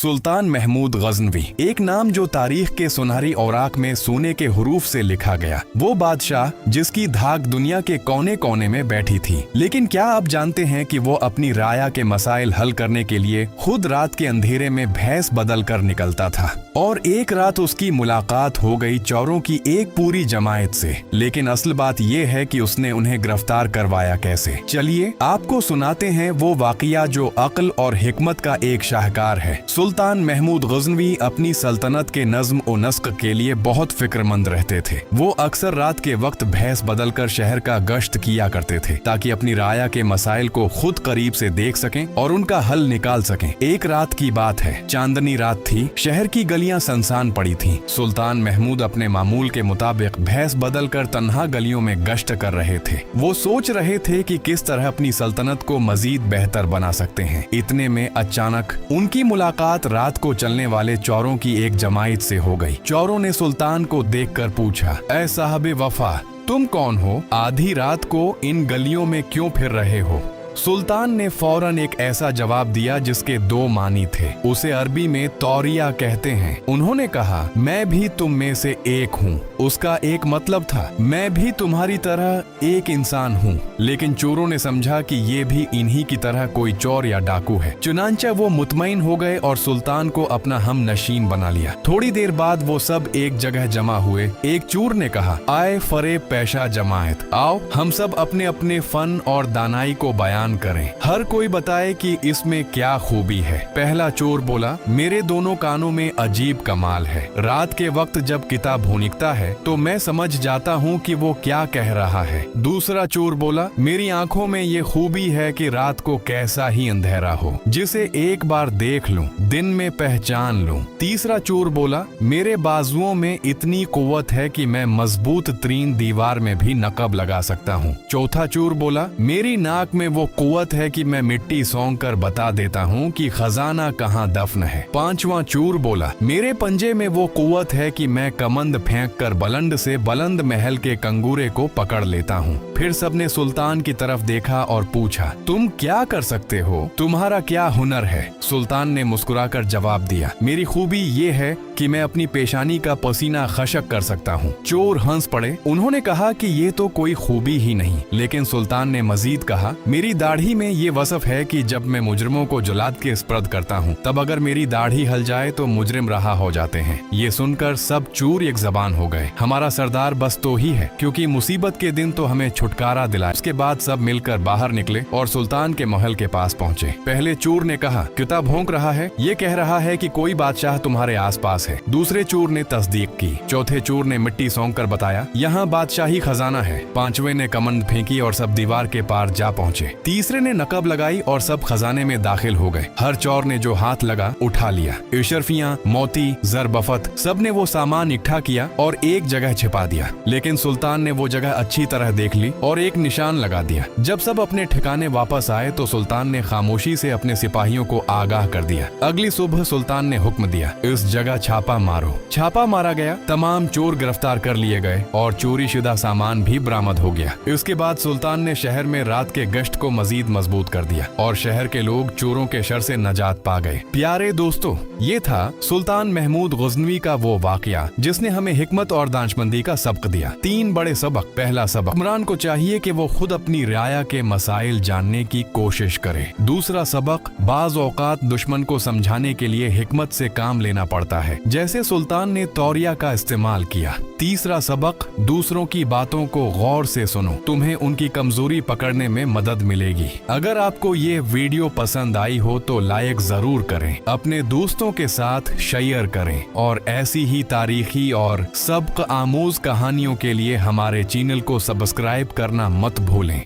सुल्तान महमूद गजनवी, एक नाम जो तारीख के सुनहरी औराक में सोने के हुरूफ से लिखा गया। वो बादशाह जिसकी धाक दुनिया के कोने कोने में बैठी थी। लेकिन क्या आप जानते हैं कि वो अपनी राया के मसाइल हल करने के लिए खुद रात के अंधेरे में भैंस बदल कर निकलता था। और एक रात उसकी मुलाकात हो गई चोरों की एक पूरी जमायत से। लेकिन असल बात ये है कि उसने उन्हें गिरफ्तार करवाया कैसे। चलिए आपको सुनाते हैं वो वाकया जो अक्ल और हिकमत का एक शाहकार है। सुल्तान महमूद गजनवी अपनी सल्तनत के नज्म और नस्क के लिए बहुत फिक्रमंद रहते थे। वो अक्सर रात के वक्त भैंस बदलकर शहर का गश्त किया करते थे ताकि अपनी राया के मसाइल को खुद करीब से देख सकें और उनका हल निकाल सकें। एक रात की बात है, चांदनी रात थी। शहर की गलियां सुनसान पड़ी थीं। सुल्तान महमूद अपने मामूल के मुताबिक भैंस बदलकर तन्हा गलियों में गश्त कर रहे थे। वो सोच रहे थे कि किस तरह अपनी सल्तनत को मजीद बेहतर बना सकते हैं। इतने में अचानक उनकी मुलाकात रात को चलने वाले चोरों की एक जमायत से हो गई। चोरों ने सुल्तान को देखकर पूछा, ऐ साहबे वफा, तुम कौन हो? आधी रात को इन गलियों में क्यों फिर रहे हो? सुल्तान ने फौरन एक ऐसा जवाब दिया जिसके दो मानी थे। उसे अरबी में तौरिया कहते हैं। उन्होंने कहा, मैं भी तुम में से एक हूँ। उसका एक मतलब था, मैं भी तुम्हारी तरह एक इंसान हूँ। लेकिन चोरों ने समझा कि ये भी इन्हीं की तरह कोई चोर या डाकू है। चुनांचा वो मुतमईन हो गए और सुल्तान को अपना हम नशीन बना लिया। थोड़ी देर बाद वो सब एक जगह जमा हुए। एक चोर ने कहा, आए फरेब पेशा जमायत, आओ हम सब अपने अपने फन और दानाई को बयान करें। हर कोई बताए कि इसमें क्या खूबी है। पहला चोर बोला, मेरे दोनों कानों में अजीब कमाल है। रात के वक्त जब किताब भूनिकता है तो मैं समझ जाता हूँ कि वो क्या कह रहा है। दूसरा चोर बोला, मेरी आंखों में ये खूबी है कि रात को कैसा ही अंधेरा हो, जिसे एक बार देख लूं, दिन में पहचान लूं। तीसरा चोर बोला, मेरे बाजुओं में इतनी कुव्वत है कि मैं मजबूत तरीन दीवार में भी नकब लगा सकता हूँ। चौथा चोर बोला, मेरी नाक में वो कुव्वत है कि मैं मिट्टी सौंग कर बता देता हूँ कि खजाना कहाँ दफन है। पांचवा चोर बोला, मेरे पंजे में वो कुव्वत है कि मैं कमंद फेंक कर बुलंद से बुलंद महल के कंगूरे को पकड़ लेता हूँ। फिर सबने सुल्तान की तरफ देखा और पूछा, तुम क्या कर सकते हो? तुम्हारा क्या हुनर है? सुल्तान ने मुस्कुराकर जवाब दिया, मेरी खूबी ये है कि मैं अपनी पेशानी का पसीना खशक कर सकता हूँ। चोर हंस पड़े। उन्होंने कहा कि ये तो कोई खूबी ही नहीं। लेकिन सुल्तान ने मजीद कहा, मेरी दाढ़ी में ये वसफ है कि जब मैं मुजरिमों को जुलाद के स्पर्द करता हूँ तब अगर मेरी दाढ़ी हल जाए तो मुजरिम रहा हो जाते हैं। ये सुनकर सब चोर एक जबान हो गए। हमारा सरदार बस तो ही है, क्योंकि मुसीबत के दिन तो हमें छुटकारा दिलाए। उसके बाद सब मिलकर बाहर निकले और सुल्तान के महल के पास पहुँचे। पहले चोर ने कहा, किताब भौंक रहा है, ये कह रहा है कि कोई बादशाह तुम्हारे आस पास है। दूसरे चोर ने तस्दीक की। चौथे चोर ने मिट्टी सौंग कर बताया, यहाँ बादशाही खजाना है। पांचवें ने कमंद फेंकी और सब दीवार के पार जा पहुँचे। तीसरे ने नकब लगाई और सब खजाने में दाखिल हो गए। हर चोर ने जो हाथ लगा उठा लिया। इशरफियां, मोती, जरबफत, सब ने वो सामान इकट्ठा किया और एक जगह छिपा दिया। लेकिन सुल्तान ने वो जगह अच्छी तरह देख ली और एक निशान लगा दिया। जब सब अपने ठिकाने वापस आए तो सुल्तान ने खामोशी से अपने सिपाहियों को आगाह कर दिया। अगली सुबह सुल्तान ने हुक्म दिया, इस जगह छापा मारो। छापा मारा गया। तमाम चोर गिरफ्तार कर लिए गए और चोरी शुदा सामान भी बरामद हो गया। इसके बाद सुल्तान ने शहर में रात के गश्त को मजीद मजबूत कर दिया और शहर के लोग चोरों के शर से नजात पा गए। प्यारे दोस्तों, ये था सुल्तान महमूद गजनवी का वो वाकया जिसने हमें हिकमत और दानशमंदी का सबक दिया। 3 बड़े सबक। पहला सबक, हुक्मरान को चाहिए कि वो खुद अपनी राया के मसाइल जानने की कोशिश करे। दूसरा सबक, बाज औकात दुश्मन को समझाने के लिए हिकमत से काम लेना पड़ता है, जैसे सुल्तान ने तौरिया का इस्तेमाल किया। तीसरा सबक, दूसरों की बातों को गौर से सुनो, तुम्हें उनकी कमजोरी पकड़ने में मदद मिलेगी। अगर आपको ये वीडियो पसंद आई हो तो लाइक जरूर करें, अपने दोस्तों के साथ शेयर करें और ऐसी ही तारीखी और सबक आमूज कहानियों के लिए हमारे चैनल को सब्सक्राइब करना मत भूलें।